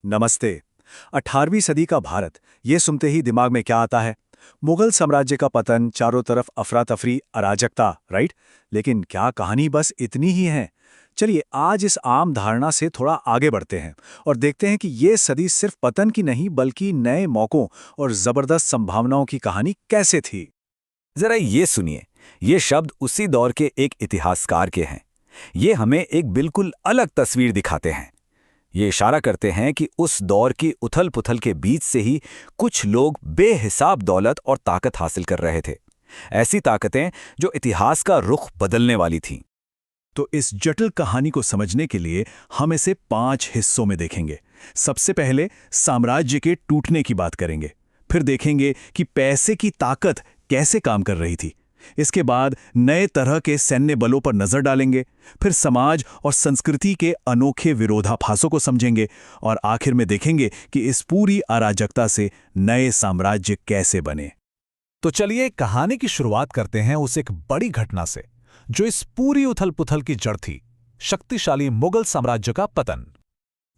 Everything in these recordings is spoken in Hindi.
नमस्ते। 18वीं सदी का भारत, ये सुनते ही दिमाग में क्या आता है? मुगल साम्राज्य का पतन, चारों तरफ अफरा तफरी, अराजकता, राइट? लेकिन क्या कहानी बस इतनी ही है? चलिए आज इस आम धारणा से थोड़ा आगे बढ़ते हैं और देखते हैं कि ये सदी सिर्फ पतन की नहीं बल्कि नए मौकों और जबरदस्त संभावनाओं की कहानी कैसे थी। जरा ये सुनिए। ये शब्द उसी दौर के एक इतिहासकार के हैं। ये हमें एक बिल्कुल अलग तस्वीर दिखाते हैं। ये इशारा करते हैं कि उस दौर की उथल-पुथल के बीच से ही कुछ लोग बेहिसाब दौलत और ताकत हासिल कर रहे थे। ऐसी ताकतें जो इतिहास का रुख बदलने वाली थीं। तो इस जटिल कहानी को समझने के लिए हम इसे 5 हिस्सों में देखेंगे। सबसे पहले साम्राज्य के टूटने की बात करेंगे, फिर देखेंगे कि पैसे की ताकत कैसे काम कर रही थी। इसके बाद नए तरह के सैन्य बलों पर नजर डालेंगे, फिर समाज और संस्कृति के अनोखे विरोधाभासों को समझेंगे और आखिर में देखेंगे कि इस पूरी अराजकता से नए साम्राज्य कैसे बने। तो चलिए कहानी की शुरुआत करते हैं उस एक बड़ी घटना से जो इस पूरी उथल-पुथल की जड़ थी, शक्तिशाली मुगल साम्राज्य का पतन।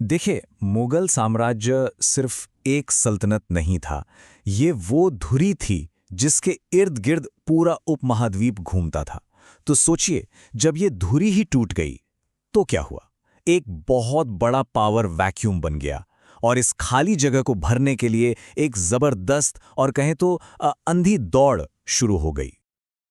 देखिए, मुगल साम्राज्य सिर्फ एक सल्तनत नहीं था। ये वो धुरी थी जिसके इर्द गिर्द पूरा उपमहाद्वीप घूमता था। तो सोचिए, जब ये धुरी ही टूट गई तो क्या हुआ? एक बहुत बड़ा पावर वैक्यूम बन गया और इस खाली जगह को भरने के लिए एक जबरदस्त और कहें तो अंधी दौड़ शुरू हो गई।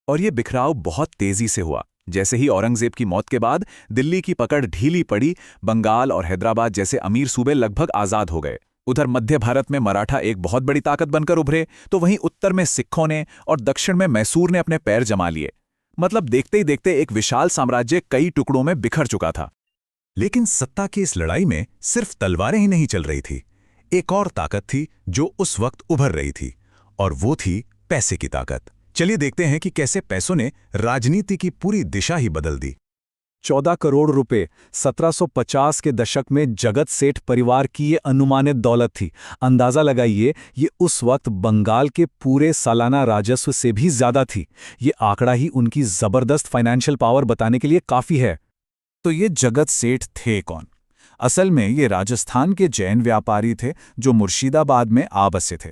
और ये बिखराव बहुत तेजी से हुआ। जैसे ही औरंगजेब की मौत के बाद दिल्ली की पकड़ ढीली पड़ी, बंगाल और हैदराबाद जैसे अमीर सूबे लगभग आजाद हो गए। उधर मध्य भारत में मराठा एक बहुत बड़ी ताकत बनकर उभरे, तो वहीं उत्तर में सिखों ने और दक्षिण में मैसूर ने अपने पैर जमा लिए। मतलब देखते ही देखते एक विशाल साम्राज्य कई टुकड़ों में बिखर चुका था। लेकिन सत्ता की इस लड़ाई में सिर्फ तलवारें ही नहीं चल रही थी। एक और ताकत थी जो उस वक्त उभर रही थी, और वो थी पैसे की ताकत। चलिए देखते हैं कि कैसे पैसों ने राजनीति की पूरी दिशा ही बदल दी। 14 करोड़ रुपए 1750 के दशक में जगत सेठ परिवार की ये अनुमानित दौलत थी। अंदाजा लगाइए, ये उस वक्त बंगाल के पूरे सालाना राजस्व से भी ज्यादा थी। ये आंकड़ा ही उनकी जबरदस्त फाइनेंशियल पावर बताने के लिए काफी है। तो ये जगत सेठ थे कौन? असल में ये राजस्थान के जैन व्यापारी थे जो मुर्शिदाबाद में आ बसे थे।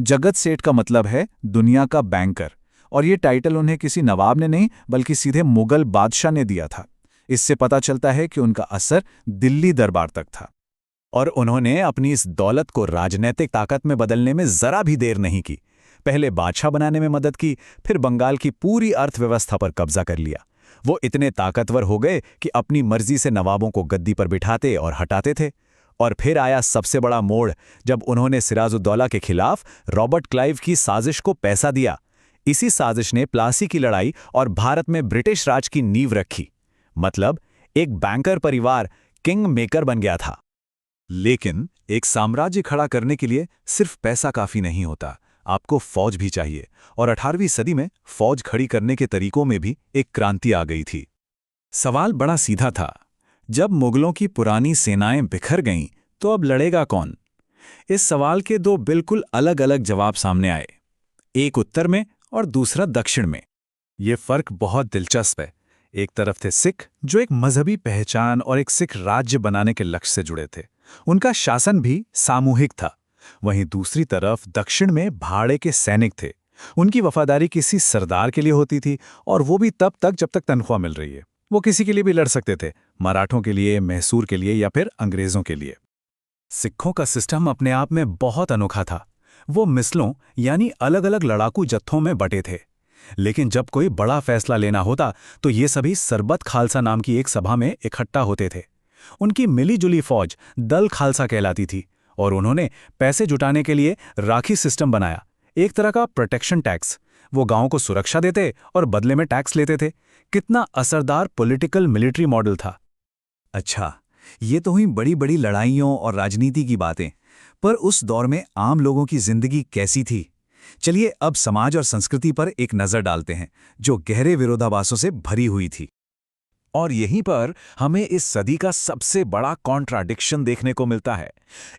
जगत सेठ का मतलब है दुनिया का बैंकर, और ये टाइटल उन्हें किसी नवाब ने नहीं बल्कि सीधे मुगल बादशाह ने दिया था। इससे पता चलता है कि उनका असर दिल्ली दरबार तक था। और उन्होंने अपनी इस दौलत को राजनीतिक ताकत में बदलने में जरा भी देर नहीं की। पहले बादशाह बनाने में मदद की, फिर बंगाल की पूरी अर्थव्यवस्था पर कब्जा कर लिया। वो इतने ताकतवर हो गए कि अपनी मर्जी से नवाबों को गद्दी पर बिठाते और हटाते थे। और फिर आया सबसे बड़ा मोड़, जब उन्होंने सिराजुद्दौला के खिलाफ रॉबर्ट क्लाइव की साजिश को पैसा दिया। इसी साजिश ने प्लासी की लड़ाई और भारत में ब्रिटिश राज की नींव रखी। मतलब एक बैंकर परिवार किंग मेकर बन गया था। लेकिन एक साम्राज्य खड़ा करने के लिए सिर्फ पैसा काफी नहीं होता, आपको फौज भी चाहिए। और 18वीं सदी में फौज खड़ी करने के तरीकों में भी एक क्रांति आ गई थी। सवाल बड़ा सीधा था, जब मुगलों की पुरानी सेनाएं बिखर गईं तो अब लड़ेगा कौन? इस सवाल के दो बिल्कुल अलग अलग जवाब सामने आए, एक उत्तर में और दूसरा दक्षिण में। ये फर्क बहुत दिलचस्प है। एक तरफ थे सिख, जो एक मजहबी पहचान और एक सिख राज्य बनाने के लक्ष्य से जुड़े थे। उनका शासन भी सामूहिक था। वहीं दूसरी तरफ दक्षिण में भाड़े के सैनिक थे। उनकी वफादारी किसी सरदार के लिए होती थी, और वो भी तब तक जब तक तनख्वाह मिल रही है। वो किसी के लिए भी लड़ सकते थे, मराठों के लिए, मैसूर के लिए या फिर अंग्रेजों के लिए। सिखों का सिस्टम अपने आप में बहुत अनोखा था। वो मिसलों यानी अलग अलग लड़ाकू जत्थों में बटे थे। लेकिन जब कोई बड़ा फैसला लेना होता तो ये सभी सरबत खालसा नाम की एक सभा में इकट्ठा होते थे। उनकी मिलीजुली फौज दल खालसा कहलाती थी, और उन्होंने पैसे जुटाने के लिए राखी सिस्टम बनाया, एक तरह का प्रोटेक्शन टैक्स। वो गांव को सुरक्षा देते और बदले में टैक्स लेते थे। कितना असरदार पॉलिटिकल मिलिट्री मॉडल था। अच्छा, ये तो हुई बड़ी बड़ी लड़ाइयों और राजनीति की बातें, पर उस दौर में आम लोगों की जिंदगी कैसी थी? चलिए अब समाज और संस्कृति पर एक नजर डालते हैं, जो गहरे विरोधाभासों से भरी हुई थी। और यहीं पर हमें इस सदी का सबसे बड़ा कॉन्ट्राडिक्शन देखने को मिलता है।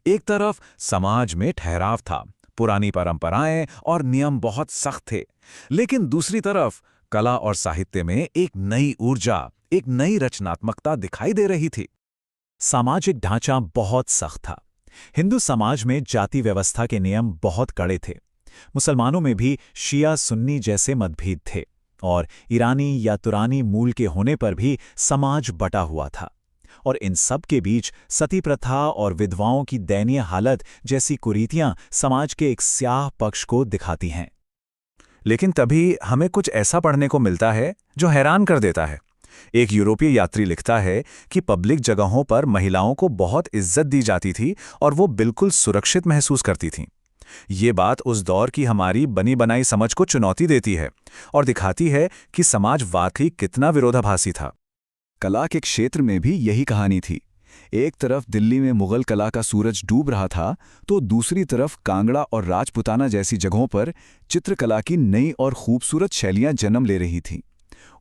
एक तरफ समाज में ठहराव था, पुरानी परंपराएं और नियम बहुत सख्त थे, लेकिन दूसरी तरफ कला और साहित्य में एक नई ऊर्जा, एक नई रचनात्मकता दिखाई दे रही थी। सामाजिक ढांचा बहुत सख्त था। हिंदू समाज में जाति व्यवस्था के नियम बहुत कड़े थे। मुसलमानों में भी शिया सुन्नी जैसे मतभेद थे और ईरानी या तुरानी मूल के होने पर भी समाज बटा हुआ था। और इन सब के बीच सती प्रथा और विधवाओं की दयनीय हालत जैसी कुरीतियां समाज के एक स्याह पक्ष को दिखाती हैं। लेकिन तभी हमें कुछ ऐसा पढ़ने को मिलता है जो हैरान कर देता है। एक यूरोपीय यात्री लिखता है कि पब्लिक जगहों पर महिलाओं को बहुत इज्जत दी जाती थी और वो बिल्कुल सुरक्षित महसूस करती थीं। ये बात उस दौर की हमारी बनी बनाई समझ को चुनौती देती है और दिखाती है कि समाज वाकई कितना विरोधाभासी था। कला के क्षेत्र में भी यही कहानी थी। एक तरफ दिल्ली में मुगल कला का सूरज डूब रहा था, तो दूसरी तरफ कांगड़ा और राजपुताना जैसी जगहों पर चित्रकला की नई और खूबसूरत शैलियां जन्म ले रही थीं।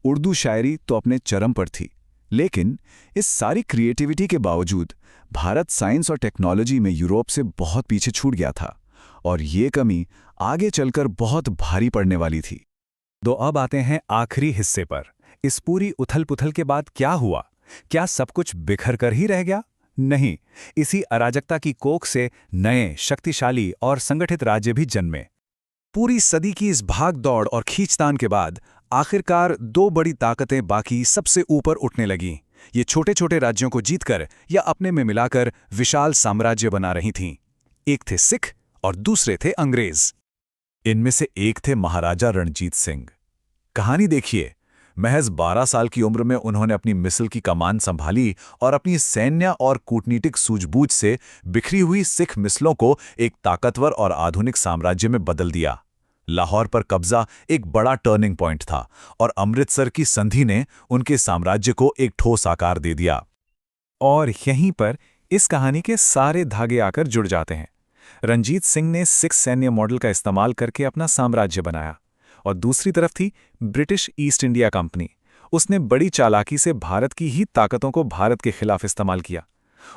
उर्दू शायरी तो अपने चरम पर थी, लेकिन इस सारी क्रिएटिविटी के बावजूद भारत साइंस और टेक्नोलॉजी में यूरोप से बहुत पीछे छूट गया था और ये कमी आगे चलकर बहुत भारी पड़ने वाली थी। तो अब आते हैं आखिरी हिस्से पर। इस पूरी उथल-पुथल के बाद क्या हुआ? क्या सब कुछ बिखर कर ही रह गया? नहीं, इसी अराजकता की कोख से नए, शक्तिशाली और संगठित राज्य भी जन्मे। पूरी सदी की इस भाग-दौड़ और खींचतान के बाद आखिरकार दो बड़ी ताकतें बाकी सबसे ऊपर उठने लगीं। ये छोटे-छोटे राज्यों को जीतकर या अपने में मिलाकर विशाल साम्राज्य बना रही थीं। एक थे सिख और दूसरे थे अंग्रेज। इनमें से एक थे महाराजा रणजीत सिंह। कहानी देखिए, महज 12 साल की उम्र में उन्होंने अपनी मिस्र की कमान संभाली और अपनी सैन्य और कूटनीतिक सूझबूझ से बिखरी हुई सिख मिस्लों को एक ताकतवर और आधुनिक साम्राज्य में बदल दिया। लाहौर पर कब्जा एक बड़ा टर्निंग पॉइंट था और अमृतसर की संधि ने उनके साम्राज्य को एक ठोस आकार दे दिया। और यहीं पर इस कहानी के सारे धागे आकर जुड़ जाते हैं। रणजीत सिंह ने सिख सैन्य मॉडल का इस्तेमाल करके अपना साम्राज्य बनाया और दूसरी तरफ थी ब्रिटिश ईस्ट इंडिया कंपनी। उसने बड़ी चालाकी से भारत की ही ताकतों को भारत के खिलाफ इस्तेमाल किया।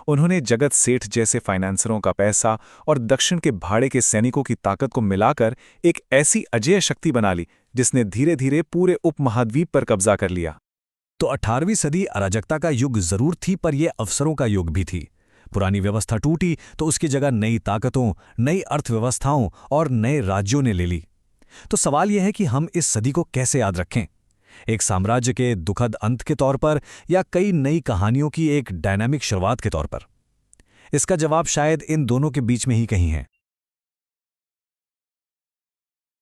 उन्होंने जगत सेठ जैसे फाइनेंसरों का पैसा और दक्षिण के भाड़े के सैनिकों की ताकत को मिलाकर एक ऐसी अजेय शक्ति बना ली जिसने धीरे धीरे पूरे उपमहाद्वीप पर कब्जा कर लिया। तो 18वीं सदी अराजकता का युग जरूर थी, पर यह अवसरों का युग भी थी। पुरानी व्यवस्था टूटी तो उसकी जगह नई ताकतों, नई अर्थव्यवस्थाओं और नए राज्यों ने ले ली। तो सवाल यह है कि हम इस सदी को कैसे याद रखें? एक साम्राज्य के दुखद अंत के तौर पर या कई नई कहानियों की एक डायनामिक शुरुआत के तौर पर? इसका जवाब शायद इन दोनों के बीच में ही कहीं है।